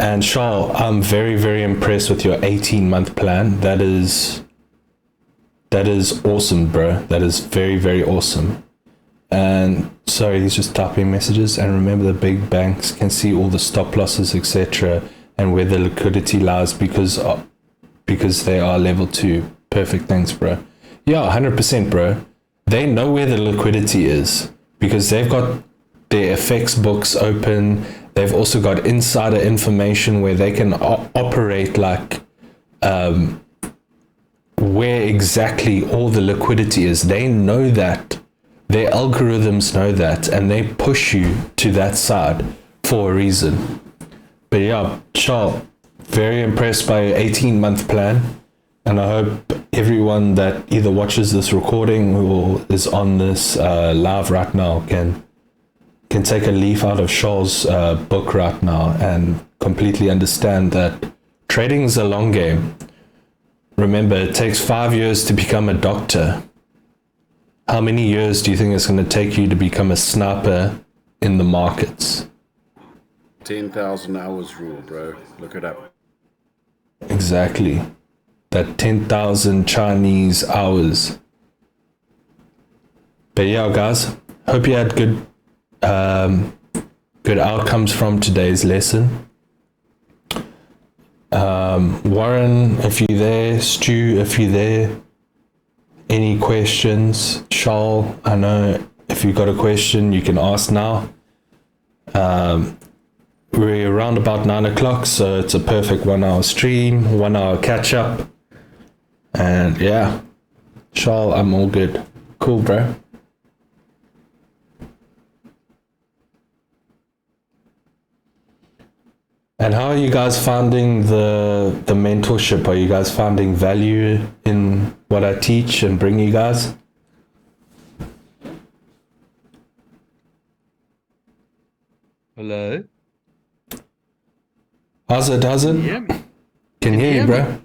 And Charles, I'm very, very impressed with your 18-month plan. That is awesome, bro. That is very, very awesome. And sorry, he's just typing messages. And remember, the big banks can see all the stop losses, etc., and where the liquidity lies because they are level 2. Perfect. Thanks, bro. Yeah, 100%, bro. They know where the liquidity is because they've got their FX books open. They've also got insider information where they can operate like where exactly all the liquidity is. They know that. Their algorithms know that, and they push you to that side for a reason. But yeah, Charles, very impressed by your 18-month plan. And I hope everyone that either watches this recording or is on this live right now can take a leaf out of Charles' book right now and completely understand that trading is a long game. Remember, it takes 5 years to become a doctor. How many years do you think it's going to take you to become a sniper in the markets? 10,000 hours rule, bro. Look it up. Exactly. That 10,000 Chinese hours. But yeah, guys, hope you had good outcomes from today's lesson. Warren, if you're there, Stu, if you're there, any questions? Charles, I know if you've got a question, you can ask now. We're around about 9 o'clock, so it's a perfect 1 hour stream, 1 hour catch up. And yeah, Charles, I'm all good. Cool, bro. And how are you guys finding the mentorship? Are you guys finding value in what I teach and bring you guys? Hello? How's it? Can you hear me? Can hear you, bro.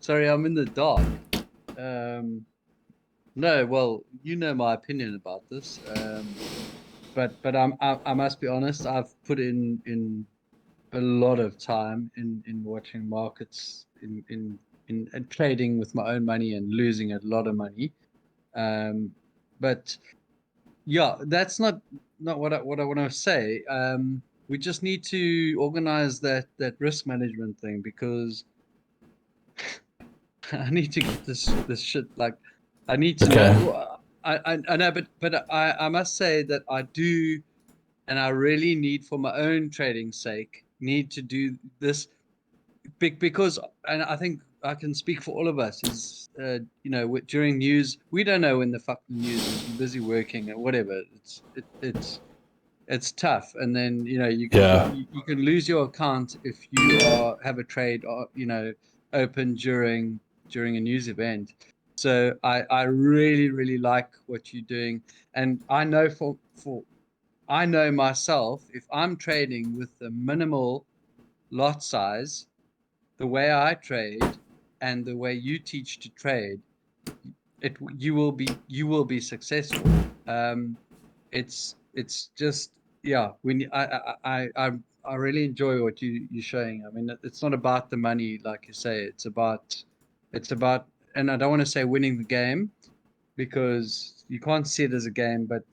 Sorry, I'm in the dark. No, well, you know my opinion about this. But I must be honest, I've put in a lot of time in watching markets, in trading with my own money and losing a lot of money. But yeah, that's not what I want to say. We just need to organize that risk management thing because I need to get this shit, like I need to Okay. know. I know, but I must say that I do, and I really need, for my own trading sake, need to do this because, and I think I can speak for all of us, is you know, during news, we don't know when the fucking news is. We're busy working or whatever. It's tough, and then you know you can lose your account if you have a trade, you know, open during a news event. So I really like what you're doing, and I know I know myself, if I'm trading with a minimal lot size, the way I trade and the way you teach to trade, you will be successful. It's just, yeah, I really enjoy what you're showing. I mean, it's not about the money, like you say. It's about, and I don't want to say winning the game, because you can't see it as a game, but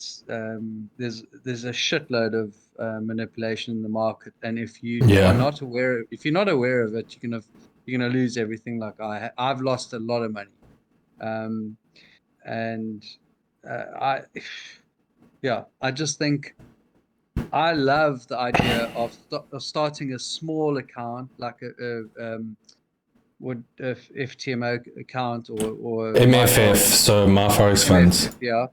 there's a shitload of manipulation in the market, and if you are not aware, if you're not aware of it, you're gonna lose everything. Like I've lost a lot of money, and I yeah, I just think I love the idea of starting a small account, like a FTMO account or MFF, so MyForex funds. Yeah.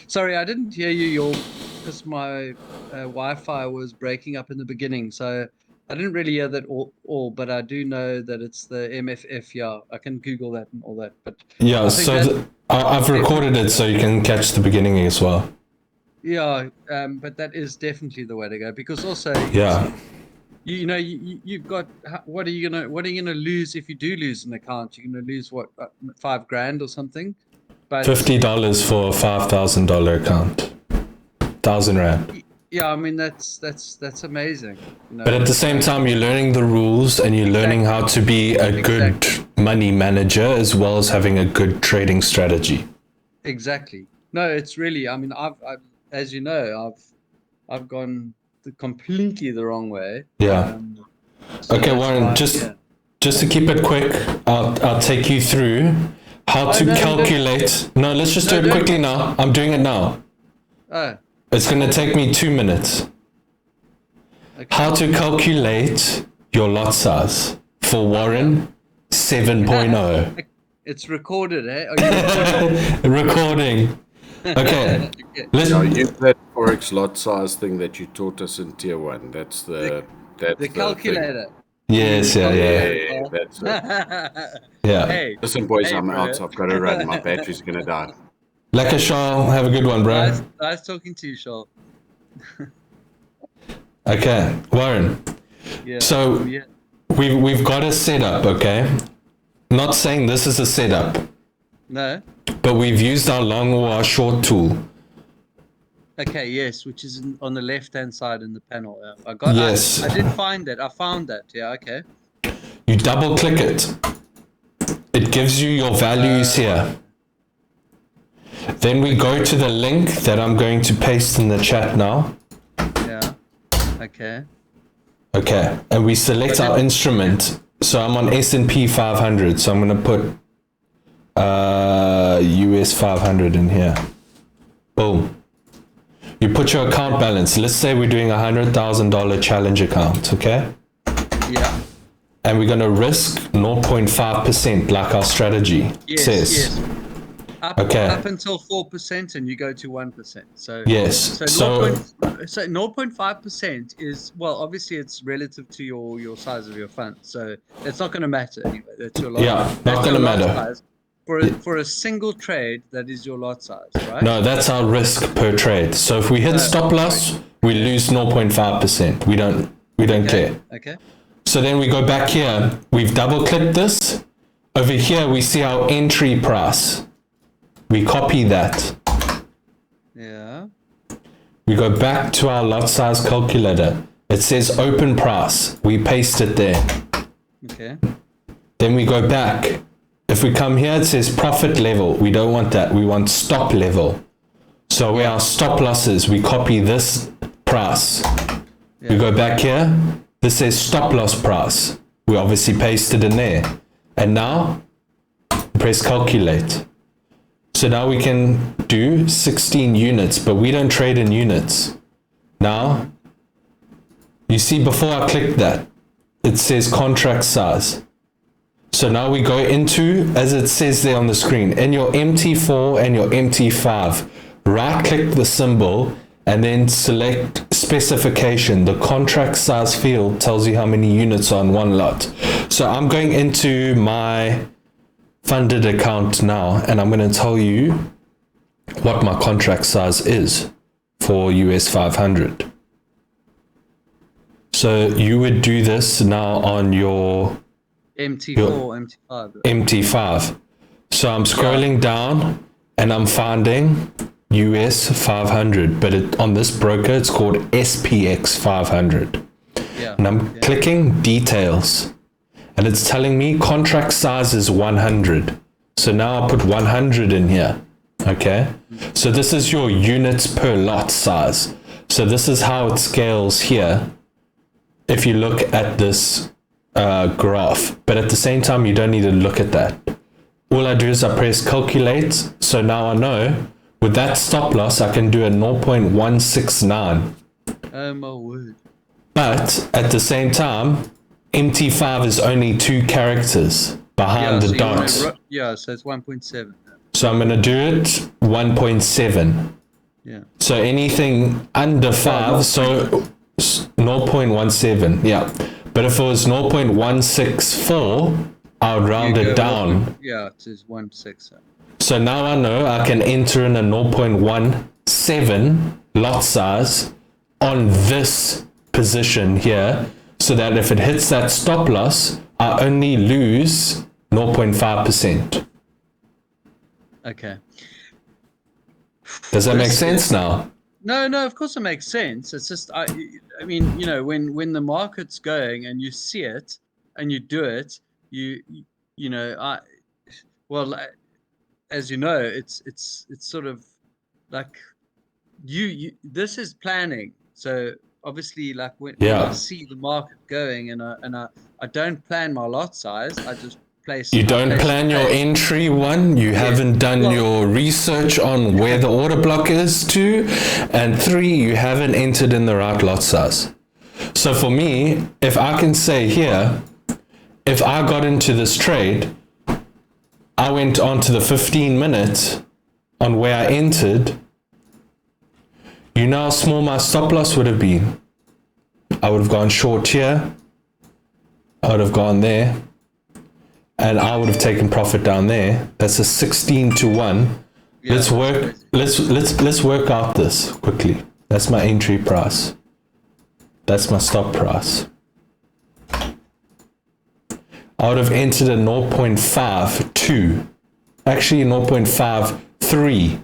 Sorry, I didn't hear you. because my Wi-Fi was breaking up in the beginning, so I didn't really hear that all, but I do know that it's the MFF. Yeah, I can Google that and all that. But Yeah, I think so I've recorded it so you can catch the beginning as well. Yeah, but that is definitely the way to go, because also Yeah. you've got, what are you gonna lose if you do lose an account? You're gonna lose what, $5,000 or something? But $50 for a $5,000 account. 1,000 Rand. yeah, I mean that's amazing. But at the same time, you're learning the rules and you're learning how to be a good money manager as well as having a good trading strategy. Exactly. No, it's really. I mean, I've as you know, I've gone completely the wrong way. Yeah. So Okay, that's Warren, why- just to keep it quick, I'll take you through how to calculate. No, let's just do it quickly now. I'm doing it now. Oh, It's going to take me 2 minutes. okay. How to calculate your lot size for Warren 7.0. It's recorded, eh? Are you recording? Recording. Okay. Okay. Let's, Now use that Forex lot size thing that you taught us in tier 1. That's the The calculator. yes, yeah. Yeah, that's it. Yeah. Hey, Listen, boys, Hey, I'm bro. out. I've got to run. My battery's gonna die. Lekker Shaw, have a good one, bro. nice talking to you, Shaw. Okay, Warren. Yeah. So yeah. we've got a setup, okay? Not saying this is a setup, No. but we've used our long or our short tool. Okay. Yes, which is on the left-hand side in the panel. Yeah. I got. Yes. I did find that. I found that. Yeah. Okay. You double click it. It gives you your values here. Then we go to the link that I'm going to paste in the chat now. Yeah. Okay. Okay, and we select our instrument. So I'm on S&P 500. So I'm going to put US 500 in here. Boom. You put your account balance. Let's say we're doing a $100,000 challenge account, okay? Yeah. And we're going to risk 0.5% like our strategy Yes. says. Yes. Okay. Up until 4%, and you go to 1%. So Yes. So 0.5% is, well, obviously it's relative to your size of your fund, so it's not going to matter anyway. That's your lot. Yeah, that's not your gonna lot matter. size. For a single trade, that is your lot size, right? No, that's our risk per trade. So if we hit stop loss, we lose 0.5%. We don't care. Okay. So then we go back here. We've double clicked this. Over here we see our entry price. We copy that. Yeah. We go back to our lot size calculator. It says open price. We paste it there. Okay. Then we go back. If we come here, it says profit level. We don't want that. We want stop level. So where our stop loss is, we copy this price. Yeah. We go back here. This says stop loss price. We obviously paste it in there. And now, press calculate. So now we can do 16 units, but we don't trade in units. Now, you see before I click that, it says contract size. So now we go into, as it says there on the screen, in your MT4 and your MT5, right click the symbol and then select specification. The contract size field tells you how many units are on one lot. So I'm going into my funded account now, and I'm going to tell you what my contract size is for US 500. So you would do this now on your MT4, MT5. MT5. So I'm scrolling down and I'm finding US 500, but on this broker it's called SPX 500. Yeah. And I'm clicking details. And it's telling me contract size is 100. So now I'll put 100 in here. Okay. So this is your units per lot size. So this is how it scales here. If you look at this graph, but at the same time, you don't need to look at that. All I do is I press calculate. So now I know with that stop loss, I can do a 0.169. Oh my word. But at the same time, MT5 is only 2 characters behind the dots. Yeah, so it's 1.7. So I'm going to do it 1.7. Yeah. So anything under 5, so 0.17, yeah. But if it was 0.164, I would round it down. Yeah, it is 1.6. So now I know I can enter in a 0.17 lot size on this position here, so that if it hits that stop loss, I only lose 0.5%. Okay. Does that make sense now? No, of course it makes sense. It's just, I mean, when the market's going and you see it and you do it, as you know, it's sort of like this is planning. So obviously, like when I see the market going and I don't plan my lot size, I just place. You don't plan your entry one. You haven't done your research on where the order block is 2, and 3, you haven't entered in the right lot size. So for me, if I can say here, if I got into this trade, I went on to the 15 minutes on where I entered. You know how small my stop loss would have been. I would have gone short here. I would have gone there. And I would have taken profit down there. That's a 16-1. Yeah, let's work out this quickly. That's my entry price. That's my stop price. I would have entered a 0.52, actually 0.53,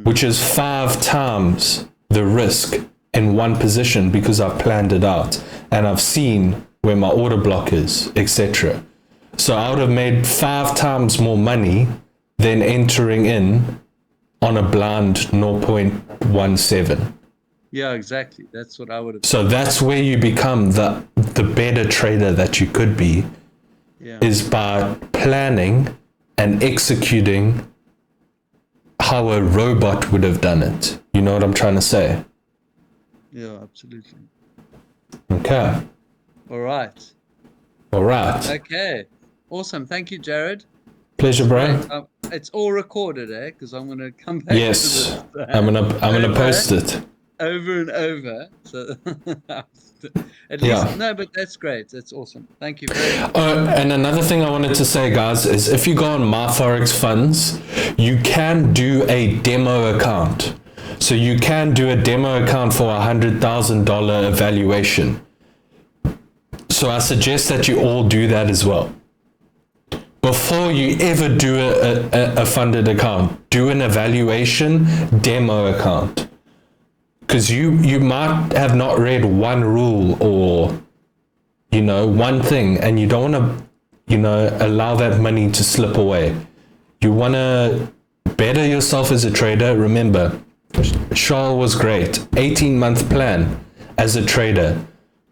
which is 5 times the risk in one position, because I've planned it out and I've seen where my order block is, etc. So I would have made 5 times more money than entering in on a blind 0.17. Yeah, exactly. That's what I would have. So that's where you become the better trader that you could be, is by planning and executing how a robot would have done it. You know what I'm trying to say? Yeah, absolutely. Okay. All right. Okay. Awesome. Thank you, Jared. Pleasure, bro. It's all recorded, Because I'm gonna come back. Yes, to this. I'm gonna post it over and over. So at least no, but that's great. That's awesome. Thank you very much. And another thing I wanted to say, guys, is if you go on MyForex Funds, you can do a demo account. So you can do a demo account for $100,000 evaluation. So I suggest that you all do that as well. Before you ever do a funded account, do an evaluation demo account. Because you might have not read one rule or, one thing, and you don't want to, allow that money to slip away. You want to better yourself as a trader. Remember, Charles was great. 18-month plan as a trader.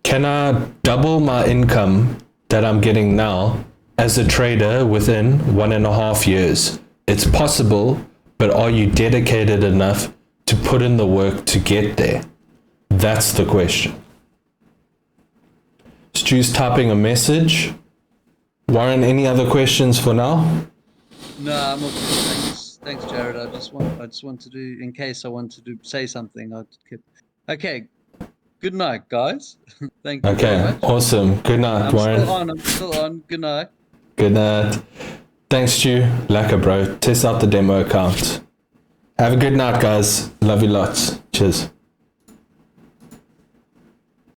Can I double my income that I'm getting now as a trader within 1.5 years? It's possible, but are you dedicated enough to put in the work to get there? That's the question. Stu's typing a message. Warren, any other questions for now? No, I'm okay. Thanks, Jared. I just want to do, in case I want to say something, okay. Good night, guys. Thank you very much. Awesome. Good night, Warren. I'm still on. Good night. Good night. Thanks, Stu. Laka, bro. Test out the demo account. Have a good night, guys. Love you lots. Cheers.